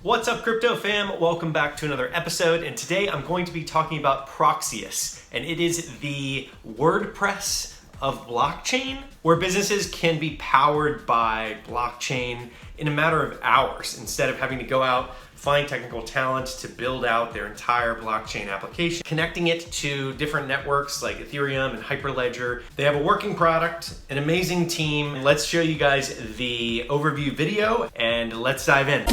What's up, crypto fam? Welcome back to another episode, and today I'm going to be talking about Proxeus, and it is the Wordpress of blockchain, where businesses can be powered by blockchain in a matter of hours instead of having to go out, find technical talent to build out their entire blockchain application, connecting it to different networks like Ethereum and Hyperledger. They have a working product, an amazing team. Let's show you guys the overview video and let's dive in.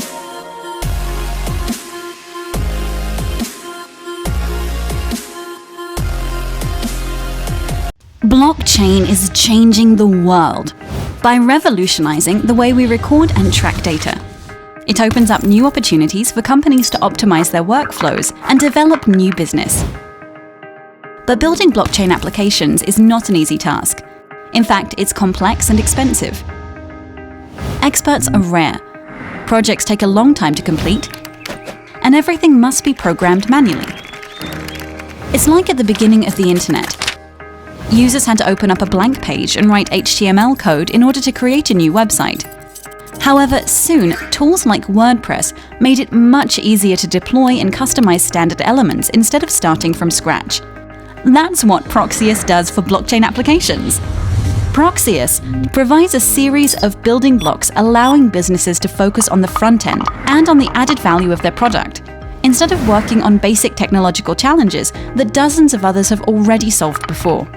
Blockchain is changing the world by revolutionizing the way we record and track data. It opens up new opportunities for companies to optimize their workflows and develop new business. But building blockchain applications is not an easy task. In fact, it's complex and expensive. Experts are rare. Projects take a long time to complete, and everything must be programmed manually. It's like at the beginning of the internet. Users had to open up a blank page and write HTML code in order to create a new website. However, soon, tools like Wordpress made it much easier to deploy and customize standard elements instead of starting from scratch. That's what Proxeus does for blockchain applications. Proxeus provides a series of building blocks allowing businesses to focus on the front end and on the added value of their product, instead of working on basic technological challenges that dozens of others have already solved before.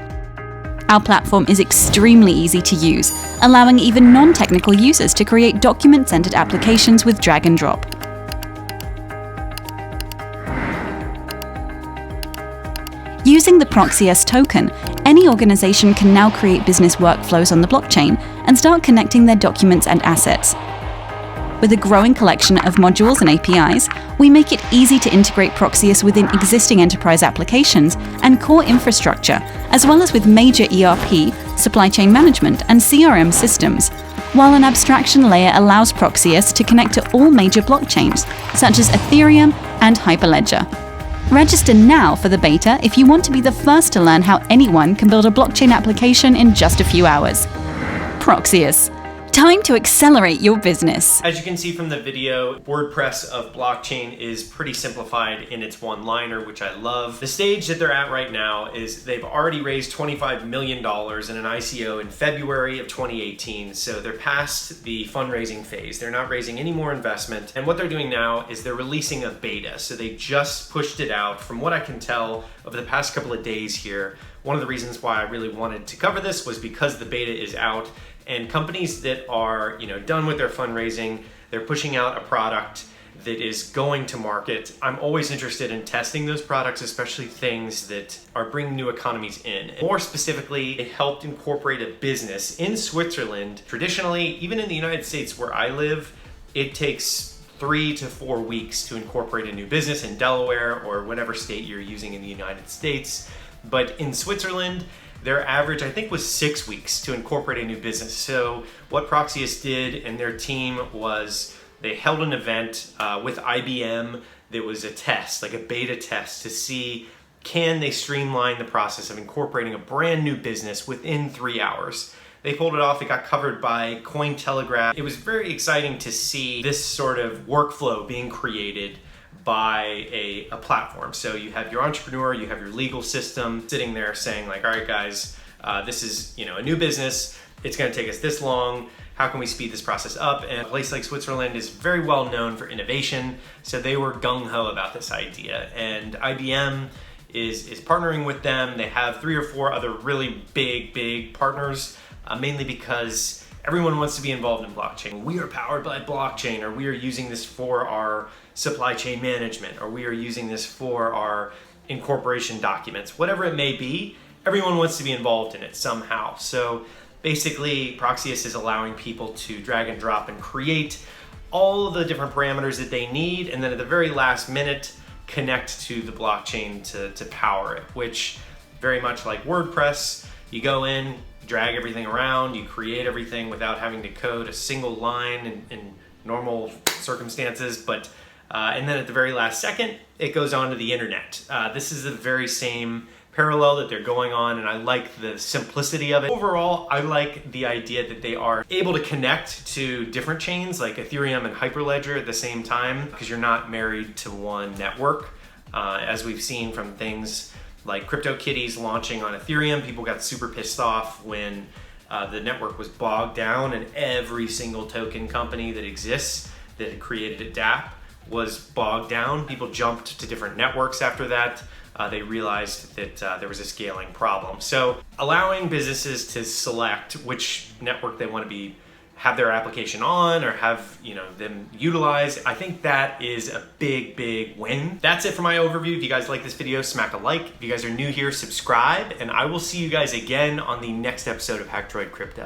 Our platform is extremely easy to use, allowing even non-technical users to create document-centered applications with drag and drop. Using the Proxeus token, any organization can now create business workflows on the blockchain and start connecting their documents and assets. With a growing collection of modules and APIs, we make it easy to integrate Proxeus within existing enterprise applications and core infrastructure, as well as with major ERP, supply chain management, and CRM systems, while an abstraction layer allows Proxeus to connect to all major blockchains, such as Ethereum and Hyperledger. Register now for the beta if you want to be the first to learn how anyone can build a blockchain application in just a few hours. Proxeus. Time to accelerate your business. As you can see from the video, WordPress of blockchain is pretty simplified in its one-liner, which I love. The stage that they're at right now is they've already raised $25 million in an ICO in February of 2018, so they're past the fundraising phase. They're not raising any more investment, and what they're doing now is they're releasing a beta, so they just pushed it out. From what I can tell over the past couple of days here, one of the reasons why I really wanted to cover this was because the beta is out, and companies that are, done with their fundraising, they're pushing out a product that is going to market. I'm always interested in testing those products, especially things that are bringing new economies in. More specifically, they helped incorporate a business in Switzerland. Traditionally, even in the United States where I live, it takes 3 to 4 weeks to incorporate a new business in Delaware or whatever state you're using in the United States. But in Switzerland, their average, I think, was 6 weeks to incorporate a new business. So what Proxeus did and their team was they held an event with IBM that was a test, like a beta test, to see can they streamline the process of incorporating a brand new business within 3 hours. They pulled it off. It got covered by Cointelegraph. It was very exciting to see this sort of workflow being created by a platform. So you have your entrepreneur, you have your legal system sitting there saying like, all right guys, this is a new business, it's gonna take us this long, how can we speed this process up? And a place like Switzerland is very well known for innovation, so they were gung-ho about this idea. And IBM is partnering with them. They have 3 or 4 other really big partners, mainly because everyone wants to be involved in blockchain. We are powered by blockchain, or we are using this for our supply chain management, or we are using this for our incorporation documents. Whatever it may be, everyone wants to be involved in it somehow. So basically, Proxeus is allowing people to drag and drop and create all of the different parameters that they need, and then at the very last minute, connect to the blockchain to power it, which very much like WordPress, you go in, drag everything around, you create everything without having to code a single line in normal circumstances, and then at the very last second, it goes onto the internet. This is the very same parallel that they're going on, and I like the simplicity of it. Overall, I like the idea that they are able to connect to different chains like Ethereum and Hyperledger at the same time, because you're not married to one network. As we've seen from things like CryptoKitties launching on Ethereum, people got super pissed off when the network was bogged down and every single token company that exists that had created a dApp was bogged down. People jumped to different networks after that. They realized that there was a scaling problem. So allowing businesses to select which network they want to have their application on or have them utilize, I think that is a big win. That's it for my overview. If you guys like this video, smack a like. If you guys are new here, subscribe, and I will see you guys again on the next episode of Hackdroid Crypto.